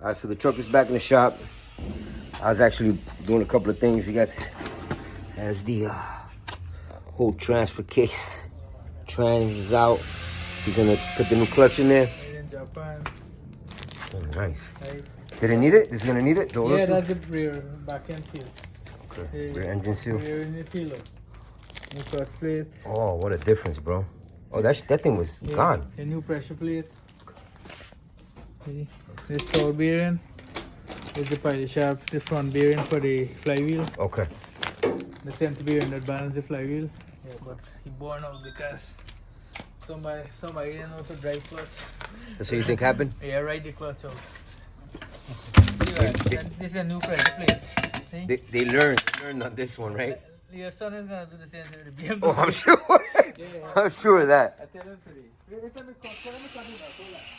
All right, so the truck is back in the shop. I was actually doing a couple of things. He has the whole transfer case. Trans is out. He's gonna put the new clutch in there. Made in Japan. Oh, nice. Right. Did it need it? This is gonna need it? The oil Yeah, seal? that's the rear back end seal. Okay. Rear engine seal. Rear engine seal. New clutch plate. Oh, what a difference, bro. Oh, that thing was Yeah, gone. a new pressure plate. See, this toe bearing. This is the pilot shaft, the front bearing for the flywheel. Okay. The center bearing that balance the flywheel. Yeah, but he born out because somebody didn't know to drive clutch. That's what you think happened? Yeah, ride the clutch out. See that? And this is a new pressure plate. See? They learned on this one, right? Your son is gonna do the same thing with the BMW. Oh, I'm sure. I'm sure of that. I tell him today.